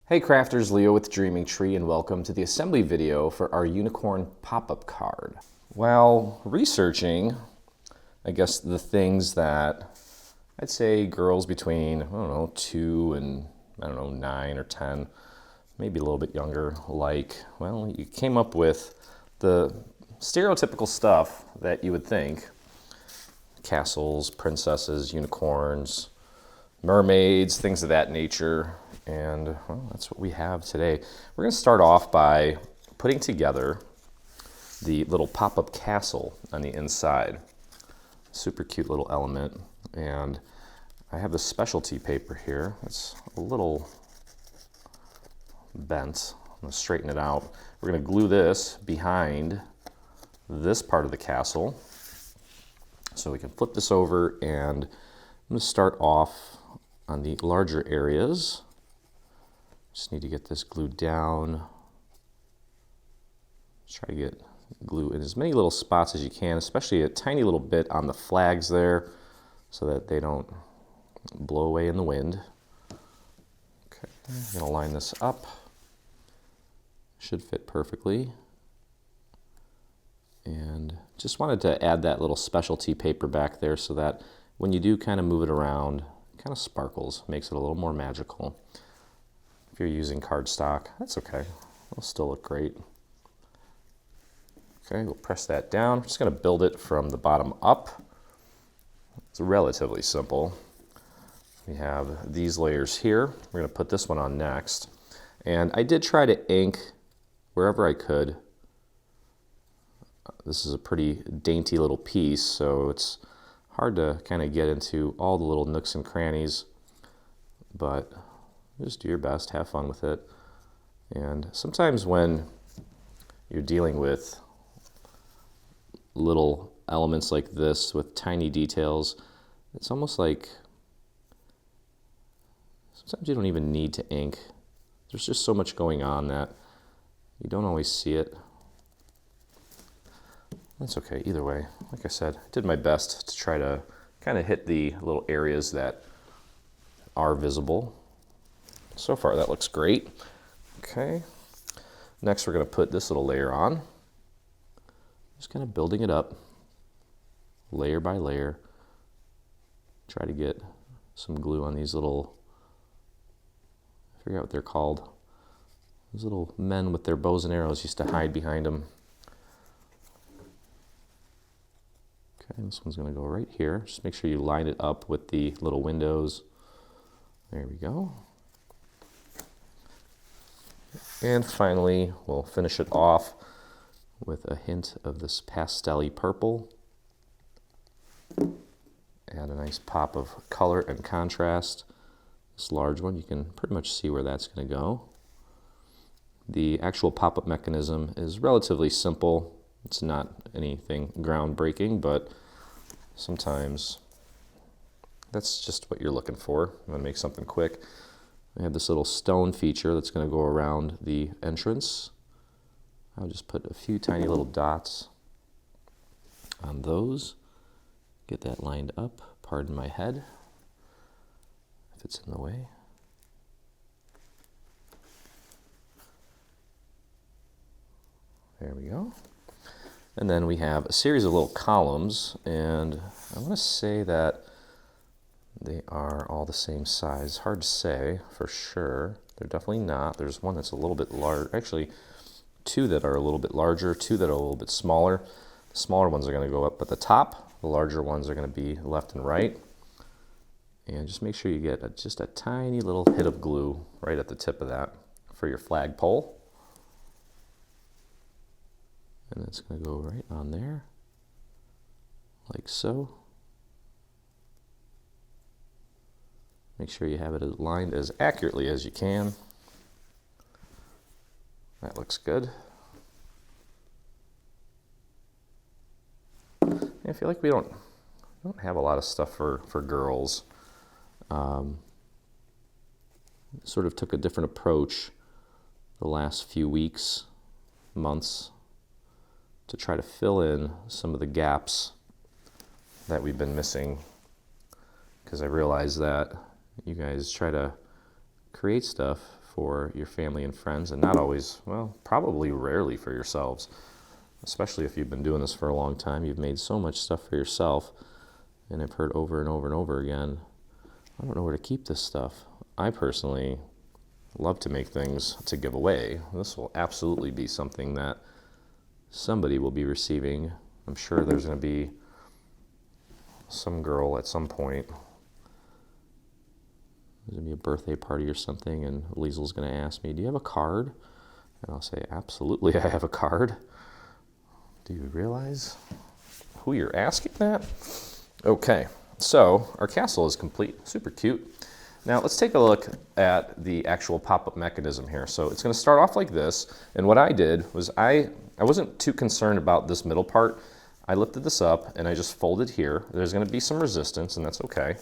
Hey crafters, Leo with Dreaming Tree, and welcome to the assembly video for our unicorn pop-up card. While researching, I guess, the things that I'd say girls between, 2 and, 9 or 10, maybe a little bit younger, like, well, you came up with the stereotypical stuff that you would think. Castles, princesses, unicorns, mermaids, things of that nature. And well, that's what we have today. We're going to start off by putting together the little pop-up castle on the inside. Super cute little element. And I have the specialty paper here. It's a little bent. I'm going to straighten it out. We're going to glue this behind this part of the castle. So we can flip this over, and I'm going to start off on the larger areas. Just need to get this glued down. Try to get glue in as many little spots as you can, especially a tiny little bit on the flags there so that they don't blow away in the wind. Okay, I'm gonna line this up. Should fit perfectly. And just wanted to add that little specialty paper back there so that when you do kind of move it around, it kind of sparkles, makes it a little more magical. If you're using cardstock, that's okay. It'll still look great. Okay, we'll press that down. I'm just going to build it from the bottom up. It's relatively simple. We have these layers here. We're going to put this one on next. And I did try to ink wherever I could. This is a pretty dainty little piece, so it's hard to kind of get into all the little nooks and crannies, but just do your best, have fun with it. And sometimes when you're dealing with little elements like this with tiny details, it's almost like sometimes you don't even need to ink. There's just so much going on that you don't always see it. That's okay, either way. Like I said, I did my best to try to kind of hit the little areas that are visible. So far, that looks great. Okay. Next, we're going to put this little layer on. Just kind of building it up, layer by layer. Try to get some glue on these little, I forget what they're called. Those little men with their bows and arrows used to hide behind them. Okay, this one's going to go right here. Just make sure you line it up with the little windows. There we go. And finally, we'll finish it off with a hint of this pastel-y purple. Add a nice pop of color and contrast. This large one, you can pretty much see where that's going to go. The actual pop-up mechanism is relatively simple. It's not anything groundbreaking, but sometimes that's just what you're looking for. You want to make something quick. I have this little stone feature that's going to go around the entrance. I'll just put a few tiny little dots on those. Get that lined up. Pardon my head if it's in the way. There we go. And then we have a series of little columns, and I want to say that they are all the same size. Hard to say for sure. They're definitely not. There's one that's a little bit larger. Actually, two that are a little bit larger, two that are a little bit smaller. The smaller ones are going to go up at the top. The larger ones are going to be left and right. And just make sure you get just a tiny little hit of glue right at the tip of that for your flagpole. And it's going to go right on there, like so. Make sure you have it aligned as accurately as you can. That looks good. I feel like we don't have a lot of stuff for girls. Sort of took a different approach the last few weeks, months, to try to fill in some of the gaps that we've been missing, because I realize that you guys try to create stuff for your family and friends, and not always, well, probably rarely for yourselves, especially if you've been doing this for a long time. You've made so much stuff for yourself, and I've heard over and over and over again, I don't know where to keep this stuff. I personally love to make things to give away. This will absolutely be something that somebody will be receiving. I'm sure there's going to be some girl at some point. There's going to be a birthday party or something, and Liesel's going to ask me, do you have a card? And I'll say, absolutely, I have a card. Do you realize who you're asking that? Okay, so our castle is complete, super cute. Now let's take a look at the actual pop-up mechanism here. So it's going to start off like this, and what I did was I wasn't too concerned about this middle part. I lifted this up and I just folded here. There's going to be some resistance, and that's okay.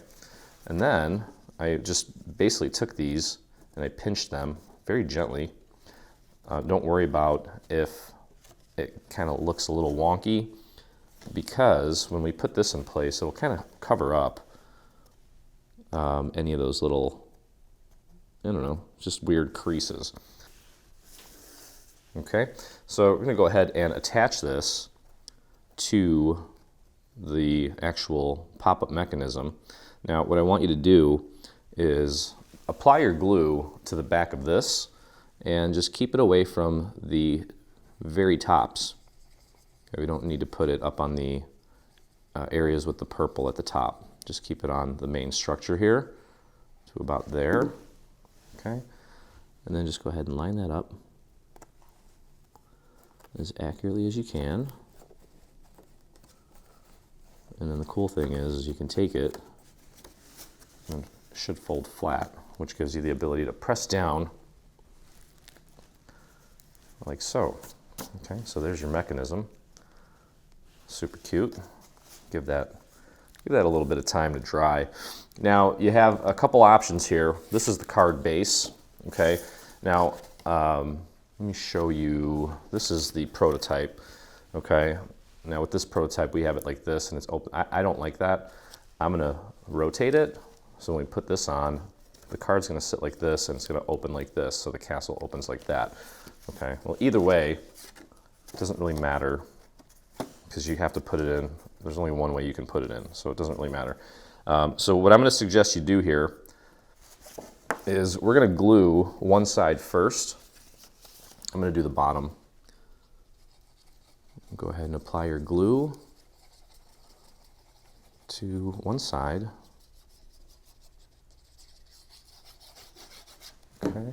And then I just basically took these and I pinched them very gently. Don't worry about if it kind of looks a little wonky, because when we put this in place, it'll kind of cover up any of those little, I don't know, just weird creases. Okay, so we're going to go ahead and attach this to the actual pop-up mechanism. Now what I want you to do is apply your glue to the back of this and just keep it away from the very tops. Okay, we don't need to put it up on the areas with the purple at the top. Just keep it on the main structure here to about there. Okay, and then just go ahead and line that up as accurately as you can. And then the cool thing is you can take it and it should fold flat, which gives you the ability to press down like so. Okay, so there's your mechanism. Super cute. Give that a little bit of time to dry. Now you have a couple options here. This is the card base. Okay, now let me show you. This is the prototype. Okay, now with this prototype we have it like this and it's open. I don't like that. I'm gonna rotate it, so when we put this on, the card's gonna sit like this and it's gonna open like this, so the castle opens like that. Okay, well either way, it doesn't really matter because you have to put it in. There's only one way you can put it in, so it doesn't really matter. So what I'm gonna suggest you do here is we're gonna glue one side first. I'm going to do the bottom. Go ahead and apply your glue to one side. Okay.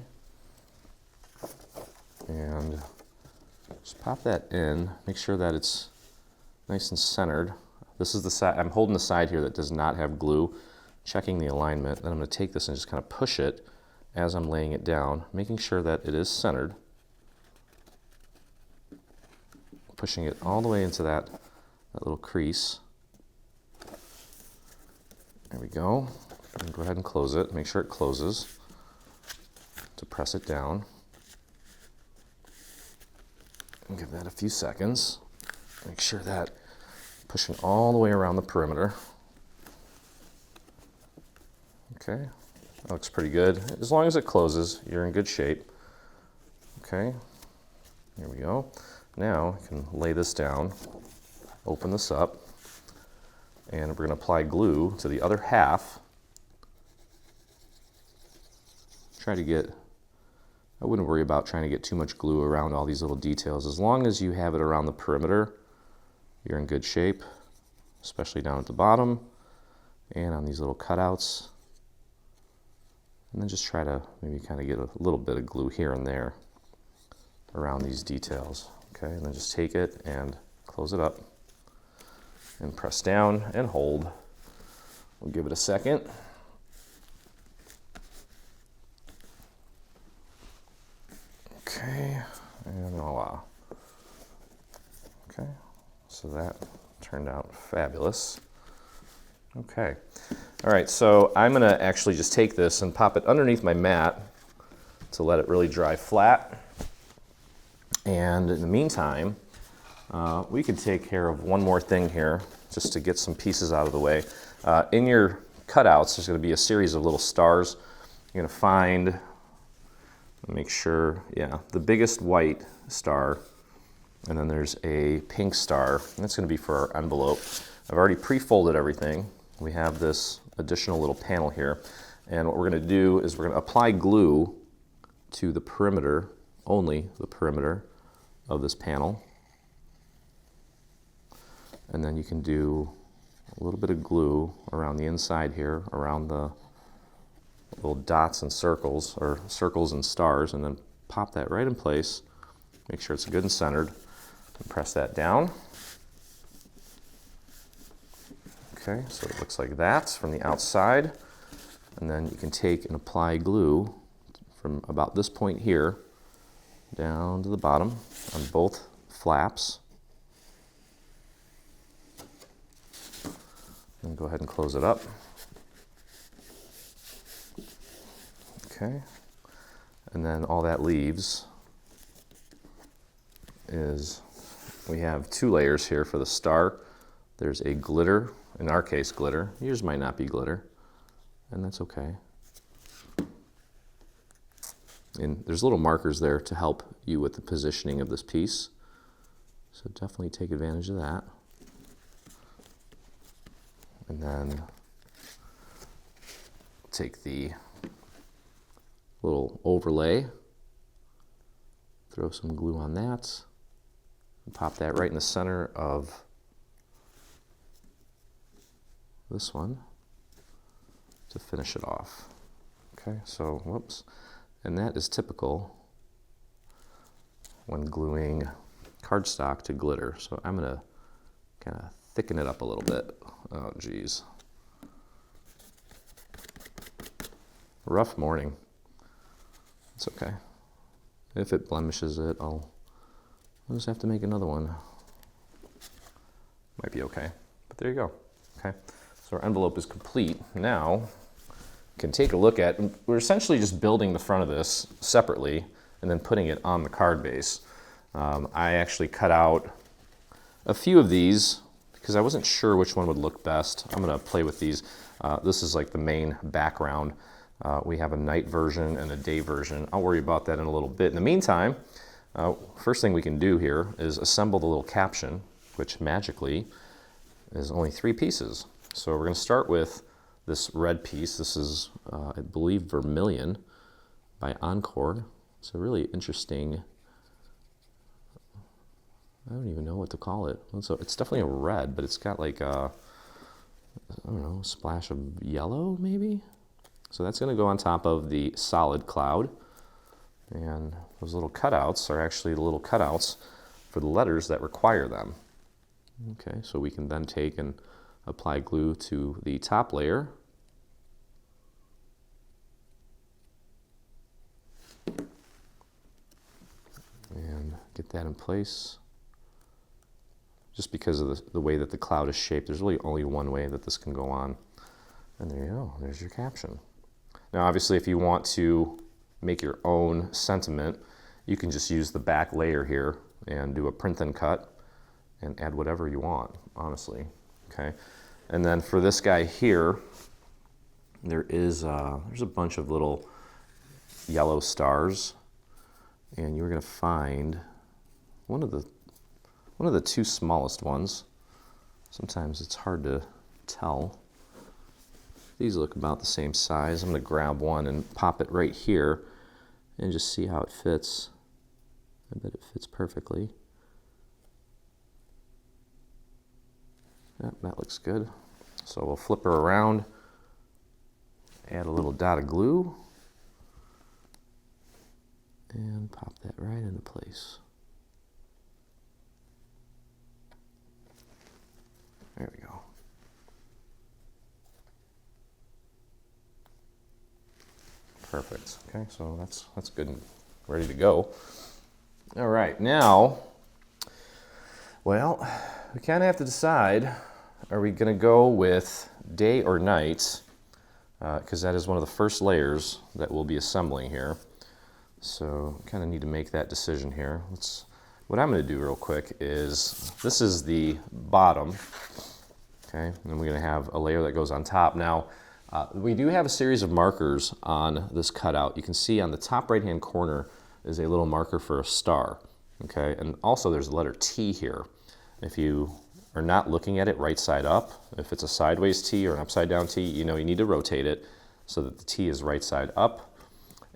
And just pop that in. Make sure that it's nice and centered. This is the side. I'm holding the side here that does not have glue, checking the alignment. Then I'm going to take this and just kind of push it as I'm laying it down, making sure that it is centered. Pushing it all the way into that little crease. There we go. And go ahead and close it. Make sure it closes to press it down. And give that a few seconds. Make sure that pushing all the way around the perimeter. Okay, that looks pretty good. As long as it closes, you're in good shape. Okay, here we go. Now I can lay this down, open this up, and we're going to apply glue to the other half. Try to get, I wouldn't worry about trying to get too much glue around all these little details. As long as you have it around the perimeter, you're in good shape, especially down at the bottom and on these little cutouts. And then just try to maybe kind of get a little bit of glue here and there around these details. Okay, and then just take it and close it up and press down and hold. We'll give it a second. Okay, and voila. Okay, so that turned out fabulous. Okay, all right, so I'm gonna actually just take this and pop it underneath my mat to let it really dry flat. And in the meantime, we can take care of one more thing here, just to get some pieces out of the way. In your cutouts, there's going to be a series of little stars. You're going to find Make sure, yeah, the biggest white star, and then there's a pink star, and that's going to be for our envelope. I've already pre-folded everything. We have this additional little panel here, and what we're going to do is we're going to apply glue to the perimeter, only the perimeter of this panel. And then you can do a little bit of glue around the inside here, around the little dots and circles, or circles and stars, and then pop that right in place. Make sure it's good and centered, and press that down. Okay, so it looks like that from the outside. And then you can take and apply glue from about this point here down to the bottom on both flaps. And go ahead and close it up. Okay, and then all that leaves is we have 2 layers here for the star. There's a glitter, in our case glitter. Yours might not be glitter, and that's okay. And there's little markers there to help you with the positioning of this piece. So definitely take advantage of that. And then take the little overlay, throw some glue on that, and pop that right in the center of this one to finish it off. Okay, so whoops. And that is typical when gluing cardstock to glitter. So I'm gonna kind of thicken it up a little bit. Oh geez. Rough morning. It's okay. If it blemishes it, I'll just have to make another one. Might be okay, but there you go. Okay, so our envelope is complete. Now, you can take a look at, we're essentially just building the front of this separately and then putting it on the card base. I actually cut out a few of these because I wasn't sure which one would look best. I'm gonna play with these. This is like the main background. We have a night version and a day version. I'll worry about that in a little bit. In the meantime, first thing we can do here is assemble the little caption, which magically is only 3 pieces. So we're gonna start with this red piece. This is, I believe, Vermilion by Encore. It's a really interesting, I don't even know what to call it. It's definitely a red, but it's got like a, I don't know, a splash of yellow maybe? So that's going to go on top of the solid cloud. And those little cutouts are actually the little cutouts for the letters that require them. Okay, so we can then take and apply glue to the top layer. And get that in place. Just because of the way that the cloud is shaped, there's really only one way that this can go on. And there you go, there's your caption. Now obviously if you want to make your own sentiment, you can just use the back layer here and do a print and cut and add whatever you want, honestly. Okay, and then for this guy here, there's a bunch of little yellow stars, and you're going to find one of the 2 smallest ones. Sometimes it's hard to tell. These look about the same size. I'm going to grab one and pop it right here and just see how it fits. I bet it fits perfectly. Yep, that looks good. So we'll flip her around, add a little dot of glue, and pop that right into place. There we go. Perfect. Okay, so that's good and ready to go. All right, now, well, we kind of have to decide, are we going to go with day or night? Because that is one of the first layers that we'll be assembling here. So kind of need to make that decision here. What I'm going to do real quick is, this is the bottom, okay, and we're going to have a layer that goes on top. Now, We do have a series of markers on this cutout. You can see on the top right-hand corner is a little marker for a star, okay? And also there's the letter T here. If you are not looking at it right side up, if it's a sideways T or an upside down T, you know you need to rotate it so that the T is right side up.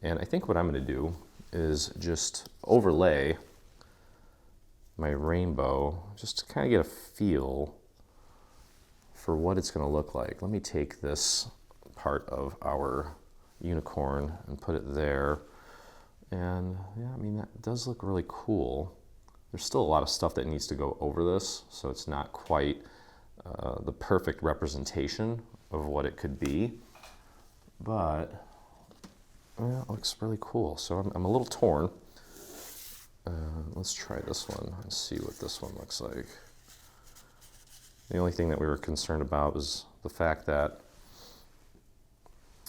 And I think what I'm gonna do is just overlay my rainbow just to kind of get a feel for what it's going to look like. Let me take this part of our unicorn and put it there. And yeah, I mean, that does look really cool. There's still a lot of stuff that needs to go over this, so it's not quite the perfect representation of what it could be. But yeah, it looks really cool. So I'm a little torn. Let's try this one and see what this one looks like. The only thing that we were concerned about was the fact that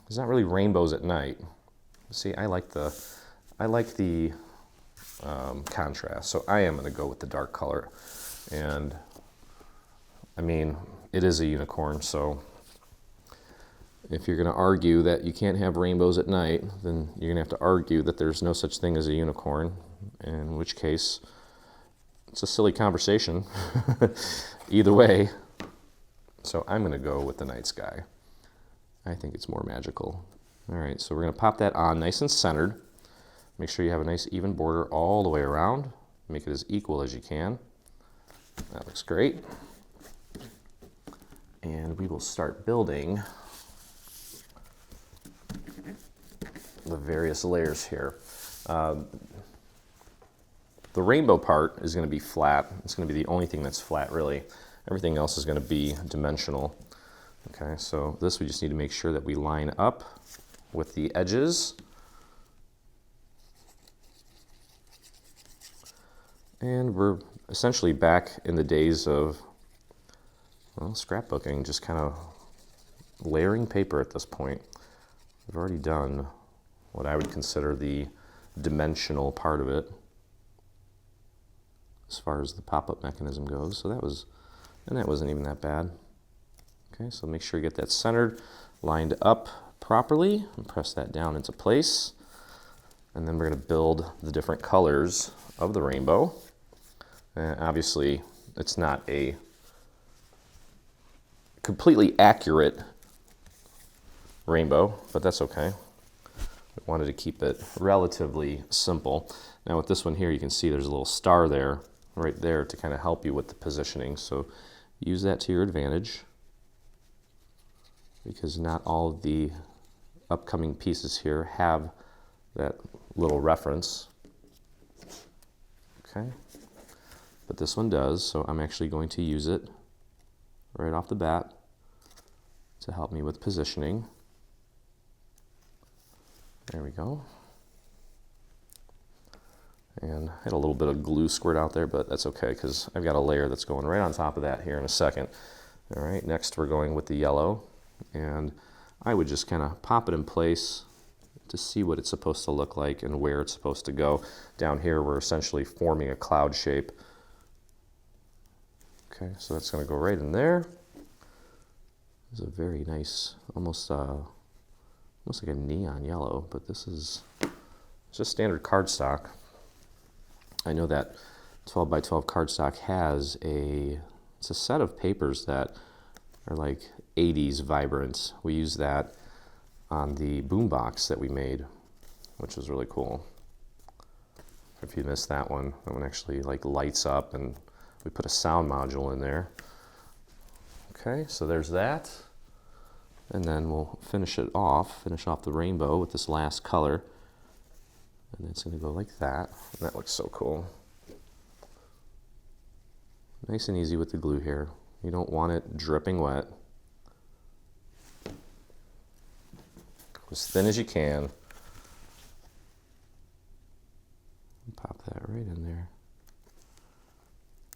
there's not really rainbows at night. See, I like the contrast, so I am going to go with the dark color. And I mean, it is a unicorn, so if you're going to argue that you can't have rainbows at night, then you're going to have to argue that there's no such thing as a unicorn, in which case it's a silly conversation either way. So I'm going to go with the night sky. I think it's more magical. All right, so we're going to pop that on nice and centered. Make sure you have a nice even border all the way around. Make it as equal as you can. That looks great. And we will start building the various layers here. The rainbow part is going to be flat. It's going to be the only thing that's flat, really. Everything else is going to be dimensional. Okay, so this we just need to make sure that we line up with the edges. And we're essentially back in the days of, well, scrapbooking, just kind of layering paper at this point. We've already done what I would consider the dimensional part of it as far as the pop-up mechanism goes. So that wasn't even that bad. Okay, so make sure you get that centered, lined up properly, and press that down into place. And then we're going to build the different colors of the rainbow. Obviously, it's not a completely accurate rainbow, but that's okay. We wanted to keep it relatively simple. Now with this one here, you can see there's a little star there, right there, to kind of help you with the positioning. So use that to your advantage, because not all of the upcoming pieces here have that little reference. Okay, but this one does, so I'm actually going to use it right off the bat to help me with positioning. There we go. And I had a little bit of glue squirt out there, but that's okay because I've got a layer that's going right on top of that here in a second. All right, next we're going with the yellow, and I would just kind of pop it in place to see what it's supposed to look like and where it's supposed to go. Down here we're essentially forming a cloud shape. Okay, so that's going to go right in there. It's a very nice, almost like a neon yellow, but this is just standard cardstock. I know that 12 by 12 cardstock has it's a set of papers that are like 80s vibrant. We use that on the boombox that we made, which was really cool. If you missed that one actually like lights up, and we put a sound module in there. Okay, so there's that. And then we'll finish off the rainbow with this last color. And it's going to go like that. And that looks so cool. Nice and easy with the glue here. You don't want it dripping wet. As thin as you can. Pop that right in there.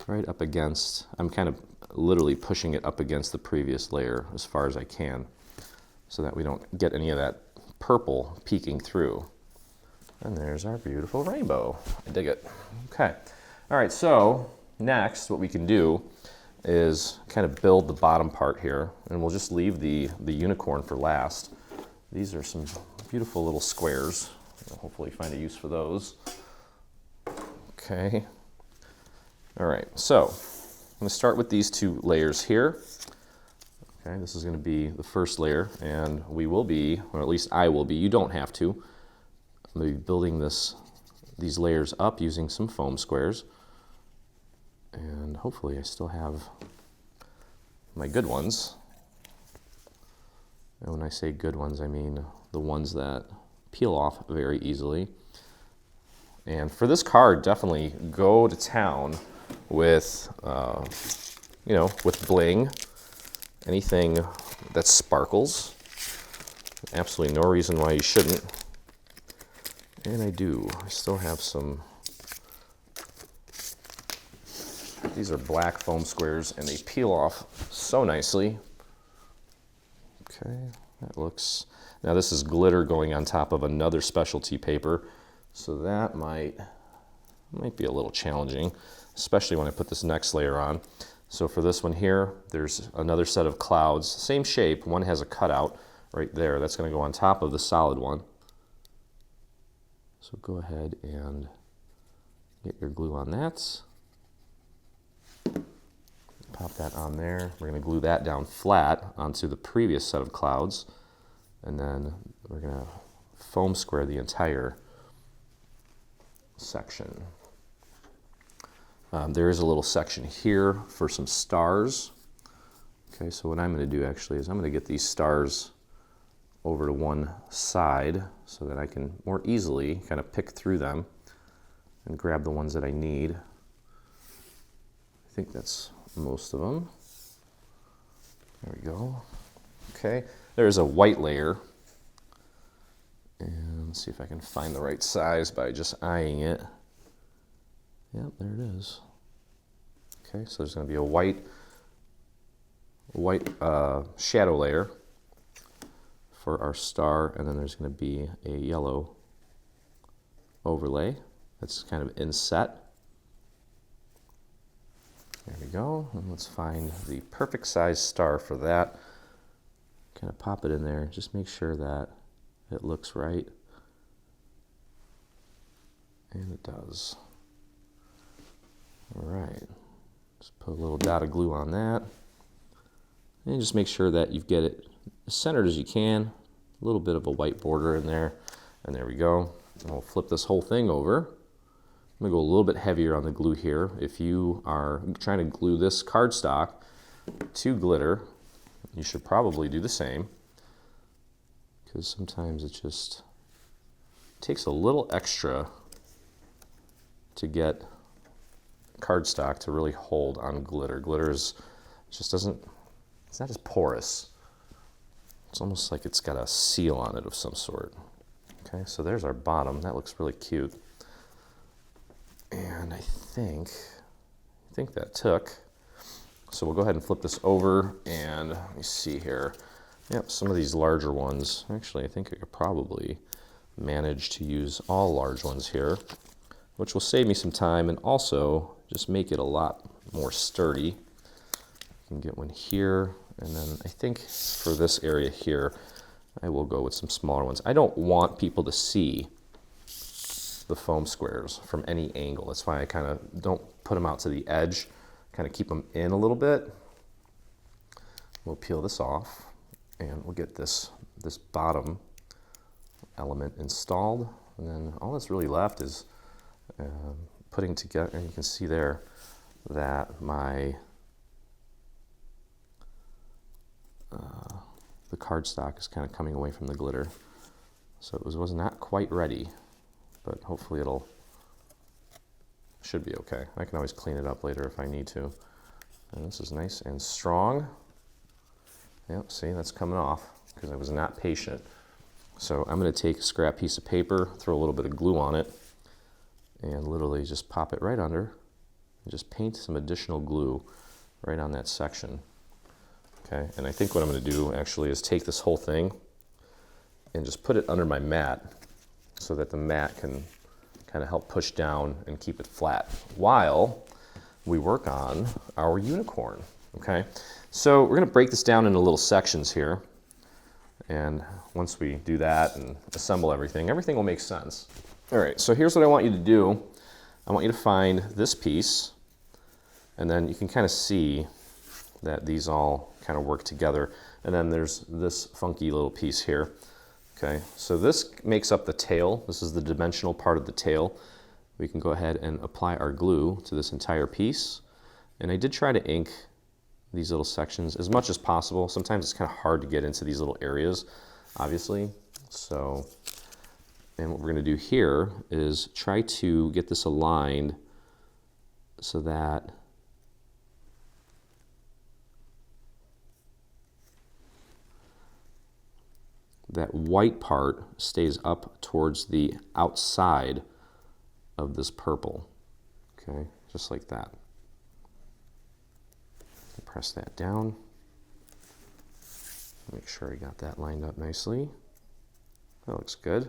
Right up against, I'm kind of literally pushing it up against the previous layer as far as I can, so that we don't get any of that purple peeking through. And there's our beautiful rainbow. I dig it. Okay. All right, so next what we can do is kind of build the bottom part here, and we'll just leave the unicorn for last. These are some beautiful little squares. I'll hopefully find a use for those. Okay. All right, so I'm gonna start with these 2 layers here. Okay, this is gonna be the first layer, and we will be, or at least I will be, you don't have to. I'm gonna be building these layers up using some foam squares. And hopefully I still have my good ones. And when I say good ones, I mean the ones that peel off very easily. And for this card, definitely go to town with, you know, with bling, anything that sparkles. Absolutely no reason why you shouldn't. And I still have some. These are black foam squares and they peel off so nicely. Okay, that looks, now this is glitter going on top of another specialty paper, so that might be a little challenging, especially when I put this next layer on. So for this one here, there's another set of clouds, same shape, one has a cutout right there, that's gonna go on top of the solid one. So go ahead and get your glue on that. Pop that on there. We're going to glue that down flat onto the previous set of clouds, and then we're going to foam square the entire section. There is a little section here for some stars. Okay, so what I'm going to do actually is I'm going to get these stars over to one side so that I can more easily kind of pick through them and grab the ones that I need. I think that's most of them. There we go. Okay, there's a white layer. And let's see if I can find the right size by just eyeing it. Yep, there it is. Okay, so there's going to be a white shadow layer for our star, and then there's going to be a yellow overlay that's kind of inset. There we go, and let's find the perfect size star for that. Kind of pop it in there, just make sure that it looks right. And it does. All right, just put a little dot of glue on that. And just make sure that you get it as centered as you can. A little bit of a white border in there. And there we go. And we'll flip this whole thing over. I'm gonna go a little bit heavier on the glue here. If you are trying to glue this cardstock to glitter, you should probably do the same, because sometimes it just takes a little extra to get cardstock to really hold on glitter. Glitter just doesn't, it's not as porous. It's almost like it's got a seal on it of some sort. Okay, so there's our bottom. That looks really cute. And I think that took. So we'll go ahead and flip this over, and let me see here. Yep, some of these larger ones. Actually, I think I could probably manage to use all large ones here, which will save me some time and also just make it a lot more sturdy. You can get one here, and then I think for this area here, I will go with some smaller ones. I don't want people to see the foam squares from any angle. That's why I kind of don't put them out to the edge, kind of keep them in a little bit. We'll peel this off, and we'll get this bottom element installed, and then all that's really left is putting together, and you can see there that my the cardstock is kind of coming away from the glitter, so it was not quite ready, but hopefully should be okay. I can always clean it up later if I need to. And this is nice and strong. Yep, see, that's coming off because I was not patient. So I'm going to take a scrap piece of paper, throw a little bit of glue on it, and literally just pop it right under, and just paint some additional glue right on that section. Okay, and I think what I'm going to do actually is take this whole thing and just put it under my mat so that the mat can kind of help push down and keep it flat, while we work on our unicorn, okay? So we're gonna break this down into little sections here. And once we do that and assemble everything will make sense. All right, so here's what I want you to do. I want you to find this piece, and then you can kind of see that these all kind of work together. And then there's this funky little piece here. Okay, so this makes up the tail. This is the dimensional part of the tail. We can go ahead and apply our glue to this entire piece. And I did try to ink these little sections as much as possible. Sometimes it's kind of hard to get into these little areas, obviously. So, and what we're gonna do here is try to get this aligned so that that white part stays up towards the outside of this purple, okay, just like that. Press that down. Make sure I got that lined up nicely. That looks good.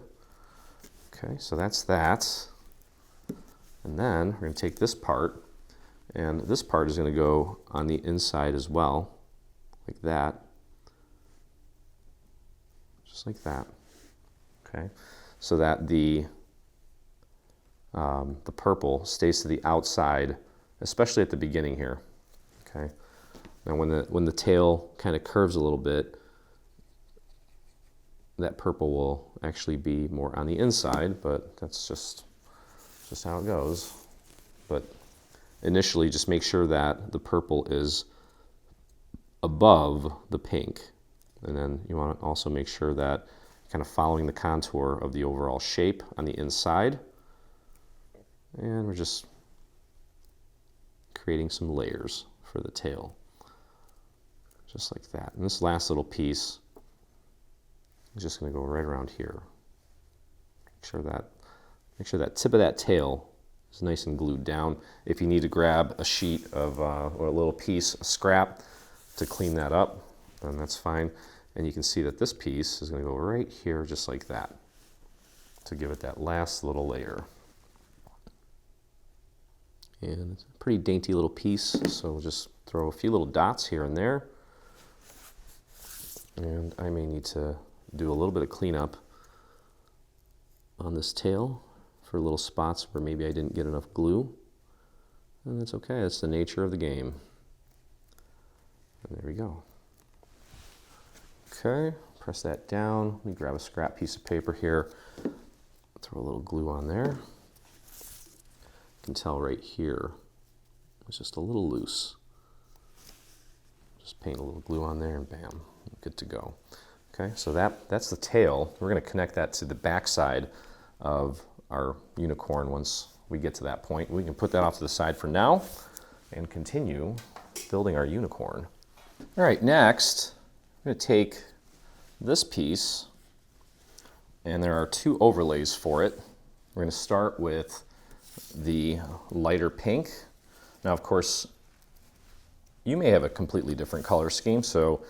Okay, so that's that. And then we're going to take this part, and this part is going to go on the inside as well, like that. Just like that. Okay, so that the purple stays to the outside, especially at the beginning here. Okay. Now when the tail kind of curves a little bit, that purple will actually be more on the inside, but that's just how it goes. But initially, just make sure that the purple is above the pink. And then you want to also make sure that you're kind of following the contour of the overall shape on the inside. And we're just creating some layers for the tail. Just like that. And this last little piece is just going to go right around here. Make sure that tip of that tail is nice and glued down. If you need to grab a sheet of or a little piece of scrap to clean that up, then that's fine. And you can see that this piece is going to go right here, just like that, to give it that last little layer. And it's a pretty dainty little piece, so we'll just throw a few little dots here and there. And I may need to do a little bit of cleanup on this tail for little spots where maybe I didn't get enough glue. And that's okay, that's the nature of the game. And there we go. Okay, press that down. Let me grab a scrap piece of paper here. Throw a little glue on there. You can tell right here, it's just a little loose. Just paint a little glue on there and bam, good to go. Okay, so that's the tail. We're going to connect that to the back side of our unicorn once we get to that point. We can put that off to the side for now and continue building our unicorn. All right, next, I'm going to take this piece, and there are two overlays for it. We're going to start with the lighter pink. Now, of course, you may have a completely different color scheme, so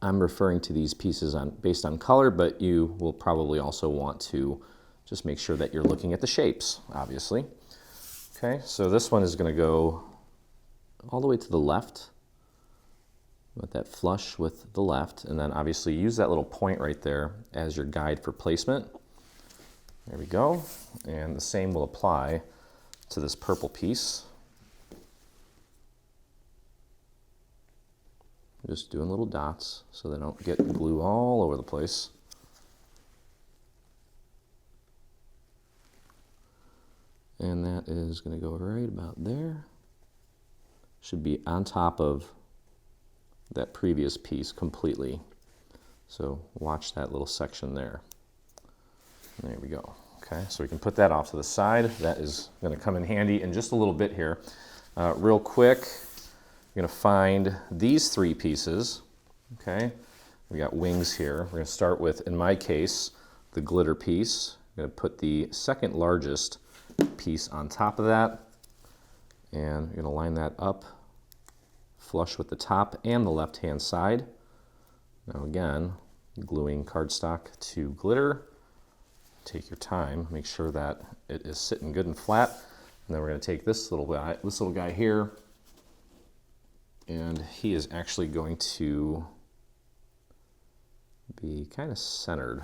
I'm referring to these pieces based on color, but you will probably also want to just make sure that you're looking at the shapes, obviously. Okay, so this one is going to go all the way to the left, with that flush with the left, and then obviously use that little point right there as your guide for placement. There we go, and the same will apply to this purple piece. Just doing little dots so they don't get glue all over the place. And that is going to go right about there. Should be on top of that previous piece completely. So watch that little section there. There we go. Okay, so we can put that off to the side. That is going to come in handy in just a little bit here. Real quick, you're going to find these three pieces. Okay, we got wings here. We're going to start with, in my case, the glitter piece. I'm going to put the second largest piece on top of that, and you're going to line that up flush with the top and the left hand side. Now again, gluing cardstock to glitter. Take your time, make sure that it is sitting good and flat. And then we're going to take this little guy here, and he is actually going to be kind of centered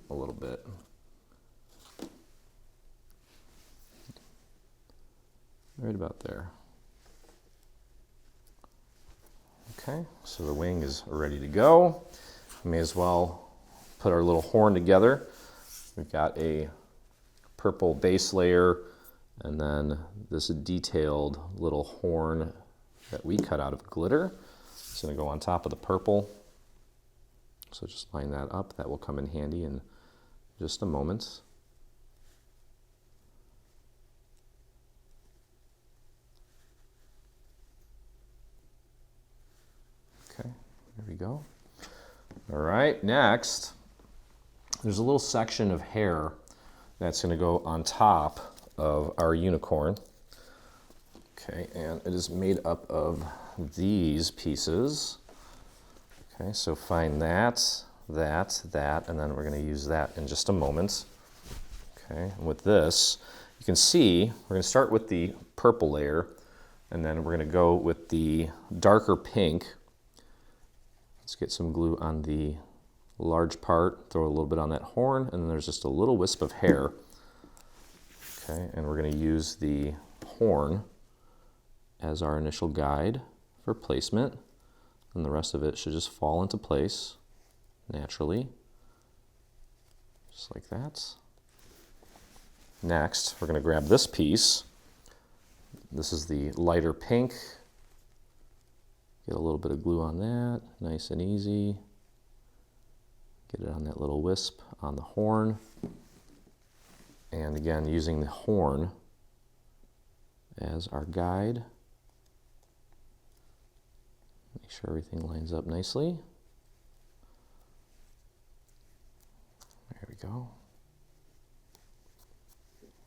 a little bit. Right about there. Okay, so the wing is ready to go. We may as well put our little horn together. We've got a purple base layer and then this detailed little horn that we cut out of glitter. It's going to go on top of the purple. So just line that up. That will come in handy in just a moment. Okay, there we go. All right, next, there's a little section of hair that's going to go on top of our unicorn. Okay, and it is made up of these pieces. Okay, so find that, and then we're going to use that in just a moment. Okay, and with this, you can see we're going to start with the purple layer, and then we're going to go with the darker pink. Let's get some glue on the large part, throw a little bit on that horn, and then there's just a little wisp of hair. Okay, and we're going to use the horn as our initial guide for placement, and the rest of it should just fall into place naturally, just like that. Next, we're going to grab this piece. This is the lighter pink. Get a little bit of glue on that, nice and easy. Get it on that little wisp on the horn. And again, using the horn as our guide. Make sure everything lines up nicely. There we go.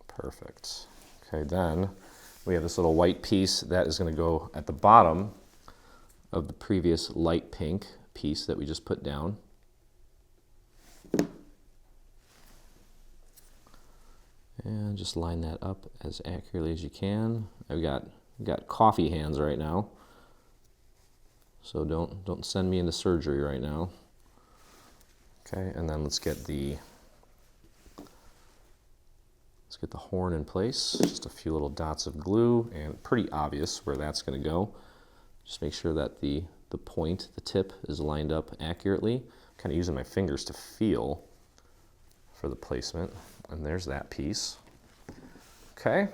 Perfect. Okay, then we have this little white piece that is going to go at the bottom of the previous light pink piece that we just put down. And just line that up as accurately as you can. I've got coffee hands right now, so don't send me into surgery right now. Okay, and then let's get the horn in place. Just a few little dots of glue, and pretty obvious where that's going to go. Just make sure that the point, the tip, is lined up accurately. Kind of using my fingers to feel for the placement. And there's that piece. Okay.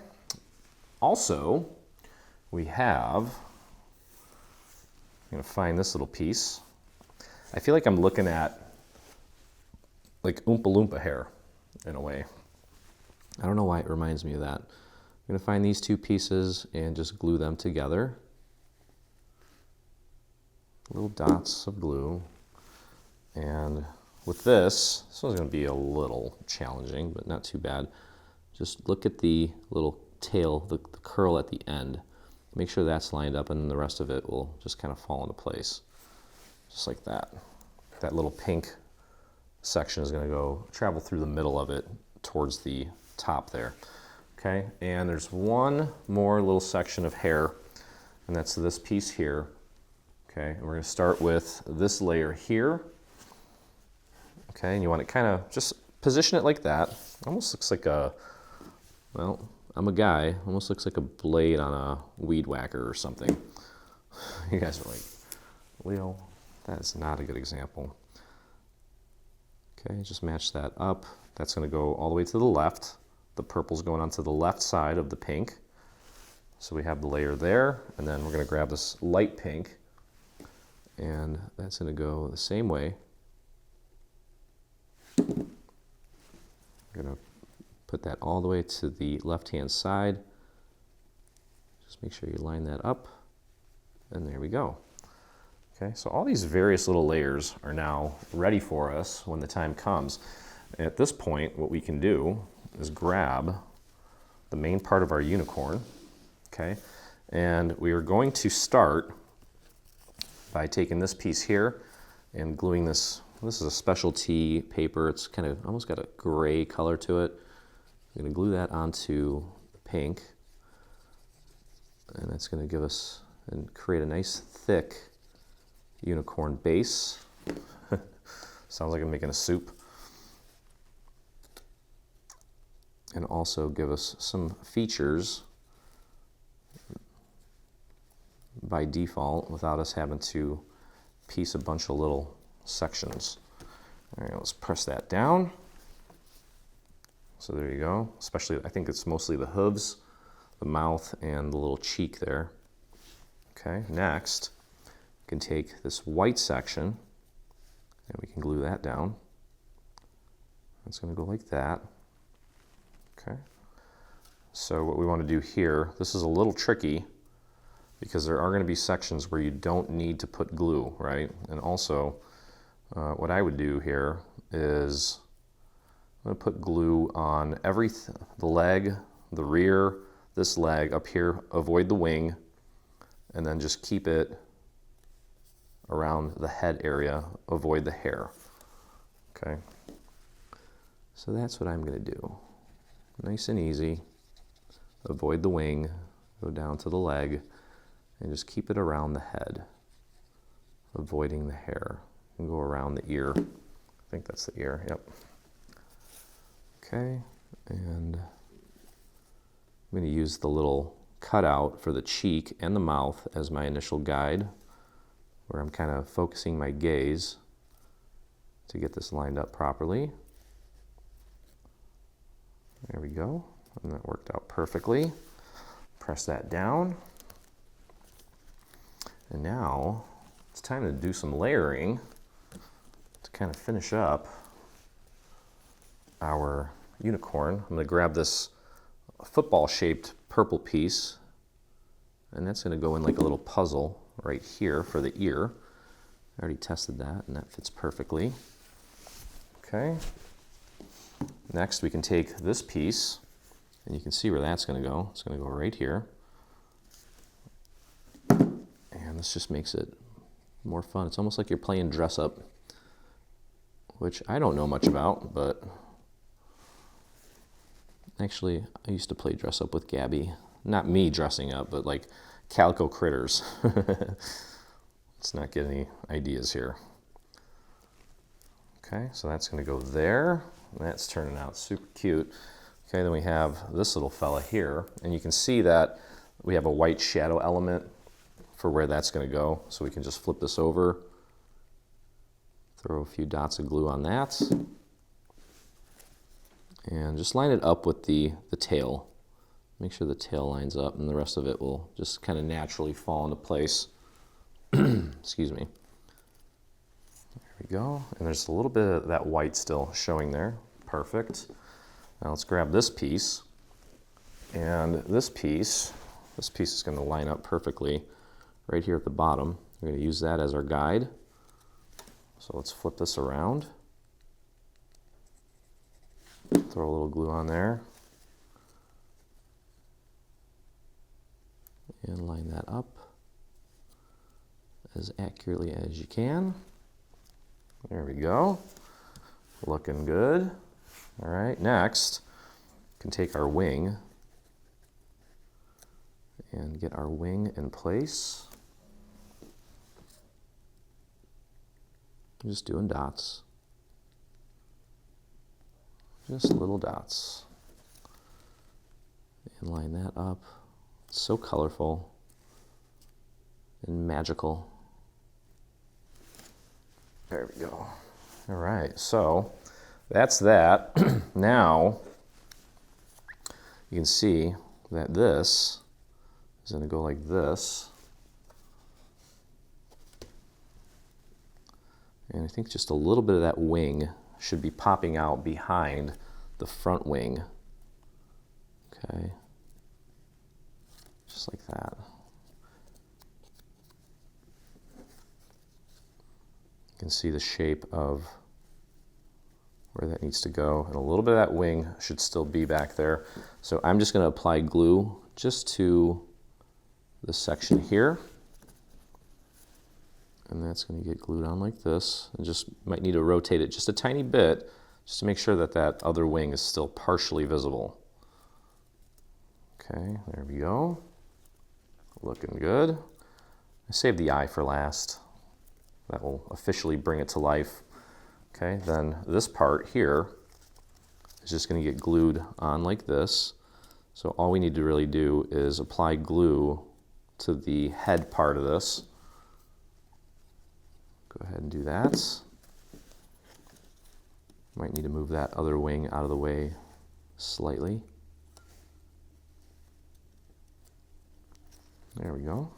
Also, we have, I'm going to find this little piece. I feel like I'm looking at like Oompa Loompa hair in a way. I don't know why it reminds me of that. I'm going to find these two pieces and just glue them together. Little dots of glue. And with this one's going to be a little challenging, but not too bad. Just look at the little tail, the curl at the end. Make sure that's lined up, and then the rest of it will just kind of fall into place. Just like that. That little pink section is going to travel through the middle of it towards the top there. Okay, and there's one more little section of hair, and that's this piece here. Okay, and we're going to start with this layer here. Okay, and you want to kind of just position it like that. Almost looks like a, well, I'm a guy, almost looks like a blade on a weed whacker or something. You guys are like, Leo, that is not a good example. Okay, just match that up. That's going to go all the way to the left. The purple's going onto the left side of the pink. So we have the layer there, and then we're going to grab this light pink, and that's going to go the same way. I'm going to put that all the way to the left-hand side. Just make sure you line that up, and there we go. Okay, so all these various little layers are now ready for us when the time comes. At this point, what we can do is grab the main part of our unicorn, okay, and we are going to start by taking this piece here and gluing this. This is a specialty paper. It's kind of almost got a gray color to it. I'm going to glue that onto the pink. And that's going to give us and create a nice thick unicorn base. Sounds like I'm making a soup. And also give us some features by default without us having to piece a bunch of little sections. All right, let's press that down. So there you go. Especially, I think it's mostly the hooves, the mouth, and the little cheek there. Okay, next, we can take this white section and we can glue that down. It's going to go like that. Okay. So what we want to do here, this is a little tricky because there are going to be sections where you don't need to put glue, right? And also, what I would do here is I'm going to put glue on the leg, the rear, this leg up here, avoid the wing, and then just keep it around the head area, avoid the hair. Okay. So that's what I'm going to do. Nice and easy. Avoid the wing, go down to the leg, and just keep it around the head, avoiding the hair. And go around the ear. I think that's the ear, yep. Okay, and I'm going to use the little cutout for the cheek and the mouth as my initial guide, where I'm kind of focusing my gaze to get this lined up properly. There we go, and that worked out perfectly. Press that down. And now it's time to do some layering to kind of finish up our unicorn. I'm going to grab this football-shaped purple piece, and that's going to go in like a little puzzle right here for the ear. I already tested that, and that fits perfectly. Okay. Next, we can take this piece, and you can see where that's going to go. It's going to go right here. And this just makes it more fun. It's almost like you're playing dress up, which I don't know much about, but actually I used to play dress up with Gabby. Not me dressing up, but like calico critters. Let's not get any ideas here. Okay, so that's going to go there. That's turning out super cute. Okay, then we have this little fella here, and you can see that we have a white shadow element for where that's going to go. So we can just flip this over, throw a few dots of glue on that, and just line it up with the tail. Make sure the tail lines up, and the rest of it will just kind of naturally fall into place. Excuse me. There we go. And there's a little bit of that white still showing there. Perfect. Now let's grab this piece. And this piece is going to line up perfectly right here at the bottom. We're going to use that as our guide. So let's flip this around. Throw a little glue on there. And line that up as accurately as you can. There we go. Looking good. All right, next, we can take our wing and get our wing in place. Just doing dots. Just little dots. And line that up. It's so colorful and magical. There we go. All right, so that's that. Now, you can see that this is going to go like this. And I think just a little bit of that wing should be popping out behind the front wing. Okay. Just like that. You can see the shape of where that needs to go, and a little bit of that wing should still be back there. So I'm just going to apply glue just to this section here, and that's going to get glued on like this. And just might need to rotate it just a tiny bit just to make sure that that other wing is still partially visible. Okay, there we go. Looking good. I saved the eye for last. That will officially bring it to life. Okay, then this part here is just going to get glued on like this. So all we need to really do is apply glue to the head part of this. Go ahead and do that. Might need to move that other wing out of the way slightly. There we go.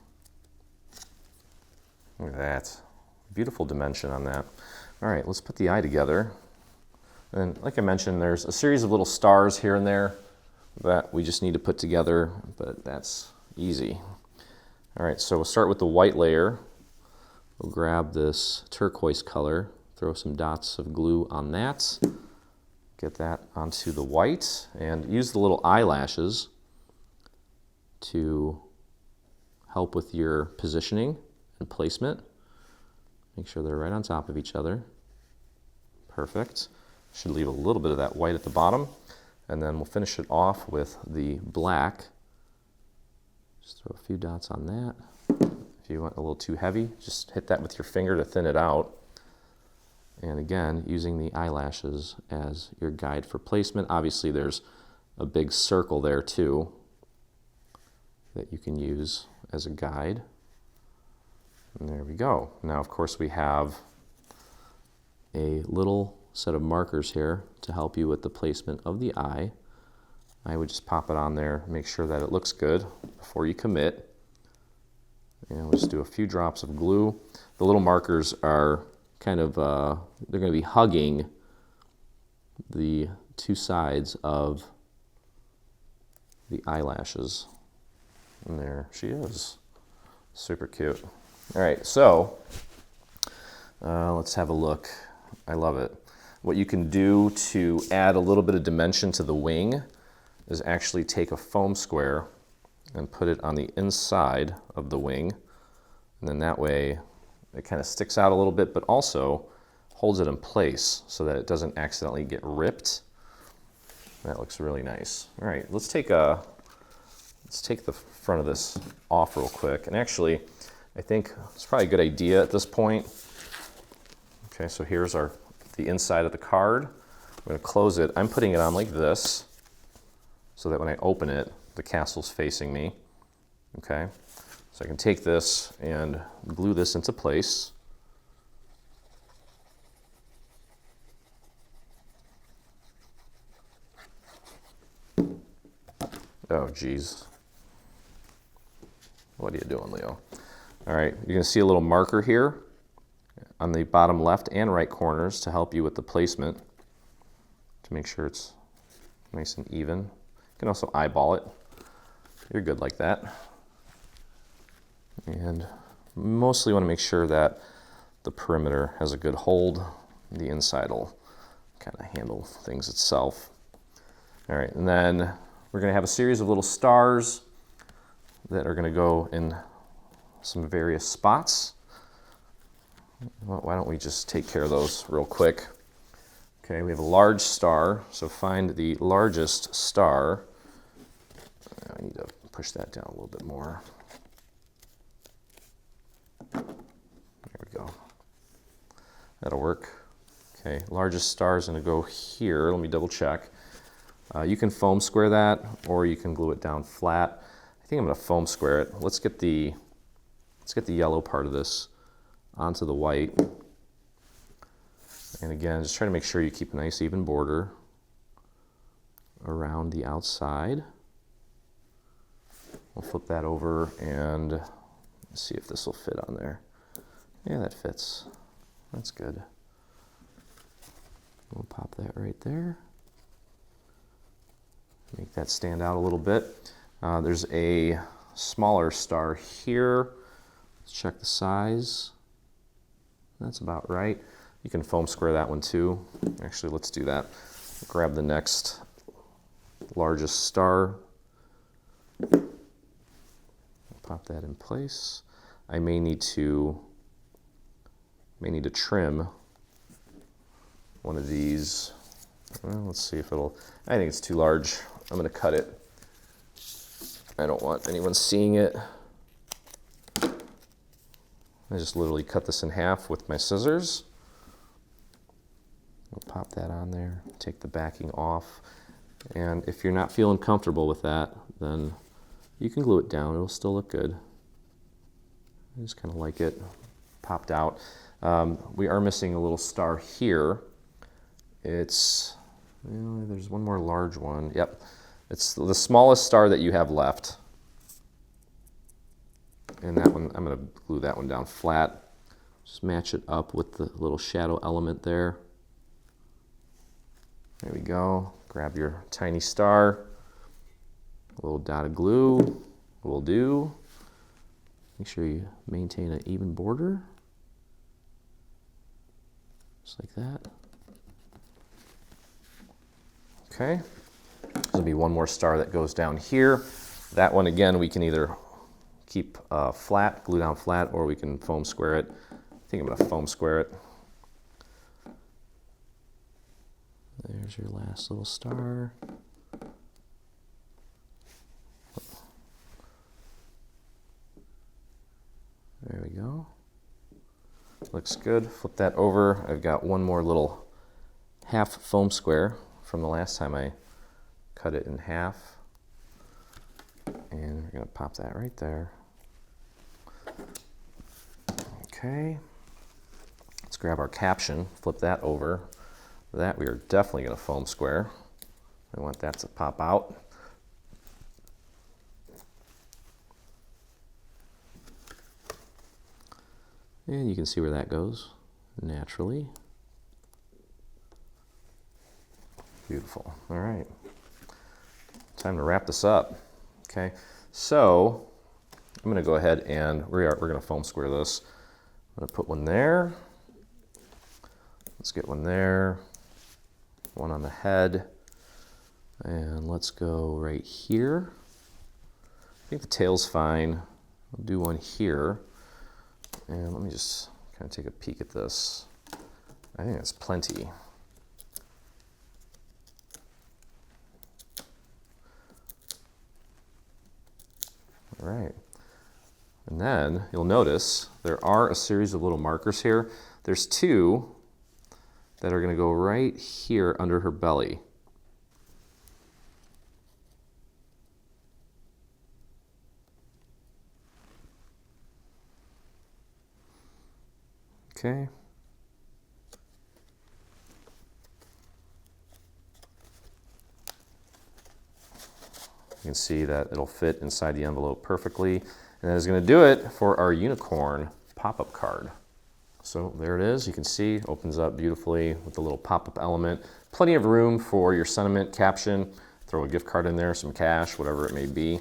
Look at that. Beautiful dimension on that. All right, let's put the eye together. And like I mentioned, there's a series of little stars here and there that we just need to put together, but that's easy. All right, so we'll start with the white layer. We'll grab this turquoise color, throw some dots of glue on that, get that onto the white, and use the little eyelashes to help with your positioning and placement. Make sure they're right on top of each other. Perfect. Should leave a little bit of that white at the bottom, and then we'll finish it off with the black. Just throw a few dots on that. If you want a little too heavy, just hit that with your finger to thin it out. And again, using the eyelashes as your guide for placement. Obviously there's a big circle there too that you can use as a guide. And there we go. Now of course we have a little set of markers here to help you with the placement of the eye. I would just pop it on there, make sure that it looks good before you commit. And we'll just do a few drops of glue. The little markers are kind of, they're going to be hugging the two sides of the eyelashes. And there she is. Super cute. All right, so let's have a look. I love it. What you can do to add a little bit of dimension to the wing is actually take a foam square and put it on the inside of the wing. And then that way it kind of sticks out a little bit, but also holds it in place so that it doesn't accidentally get ripped. That looks really nice. All right, let's take the front of this off real quick. And actually, I think it's probably a good idea at this point. Okay, so here's the inside of the card. I'm going to close it. I'm putting it on like this so that when I open it, the castle's facing me. Okay, so I can take this and glue this into place. Oh, geez. What are you doing, Leo? All right, you're going to see a little marker here on the bottom left and right corners to help you with the placement, to make sure it's nice and even. You can also eyeball it. You're good like that. And mostly want to make sure that the perimeter has a good hold. The inside will kind of handle things itself. All right, and then we're going to have a series of little stars that are going to go in some various spots. Well, why don't we just take care of those real quick. Okay, we have a large star, so find the largest star. I need to push that down a little bit more. There we go. That'll work. Okay, largest star is going to go here. Let me double check. You can foam square that, or you can glue it down flat. I think I'm going to foam square it. Let's get the yellow part of this onto the white. And again, just try to make sure you keep a nice even border around the outside. We'll flip that over and see if this will fit on there. Yeah, that fits. That's good. We'll pop that right there. Make that stand out a little bit. There's a smaller star here. Let's check the size. That's about right. You can foam square that one too. Actually, let's do that. Grab the next largest star. Pop that in place. I may need to trim one of these. Well, let's see if it'll, I think it's too large. I'm going to cut it. I don't want anyone seeing it. I just literally cut this in half with my scissors. I'll pop that on there, take the backing off. And if you're not feeling comfortable with that, then you can glue it down. It'll still look good. I just kind of like it popped out. We are missing a little star here. It's, there's one more large one. Yep, it's the smallest star that you have left. And that one, I'm going to glue that one down flat. Just match it up with the little shadow element there. There we go. Grab your tiny star. A little dot of glue will do. Make sure you maintain an even border. Just like that. Okay. There'll be one more star that goes down here. That one, again, we can either keep flat, glue down flat, or we can foam square it. I think I'm going to foam square it. There's your last little star. There we go. Looks good. Flip that over. I've got one more little half foam square from the last time I cut it in half. And we're going to pop that right there. Okay. Let's grab our caption, flip that over. That we are definitely going to foam square. I want that to pop out. And you can see where that goes naturally. Beautiful. All right. Time to wrap this up. Okay. So I'm going to go ahead and we're going to foam square this. I'm going to put one there. Let's get one there. One on the head. And let's go right here. I think the tail's fine. I'll do one here. And let me just kind of take a peek at this. I think that's plenty. All right. And then you'll notice there are a series of little markers here. There's two that are going to go right here under her belly. Okay. You can see that it'll fit inside the envelope perfectly. And that is going to do it for our unicorn pop-up card. So there it is. You can see it opens up beautifully with the little pop-up element. Plenty of room for your sentiment caption. Throw a gift card in there, some cash, whatever it may be.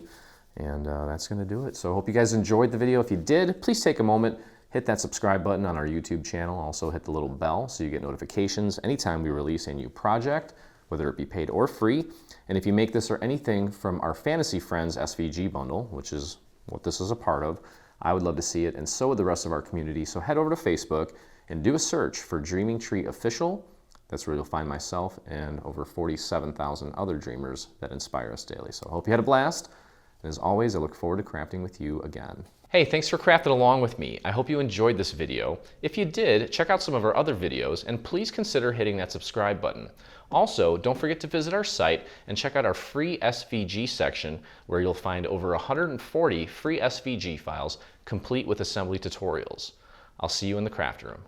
And that's going to do it. So I hope you guys enjoyed the video. If you did, please take a moment, hit that subscribe button on our YouTube channel. Also hit the little bell so you get notifications anytime we release a new project, whether it be paid or free. And if you make this or anything from our Fantasy Friends SVG bundle, which is what this is a part of, I would love to see it, and so would the rest of our community. So head over to Facebook and do a search for Dreaming Tree Official. That's where you'll find myself and over 47,000 other dreamers that inspire us daily. So I hope you had a blast. And as always, I look forward to crafting with you again. Hey, thanks for crafting along with me. I hope you enjoyed this video. If you did, check out some of our other videos and please consider hitting that subscribe button. Also, don't forget to visit our site and check out our free SVG section where you'll find over 140 free SVG files complete with assembly tutorials. I'll see you in the craft room.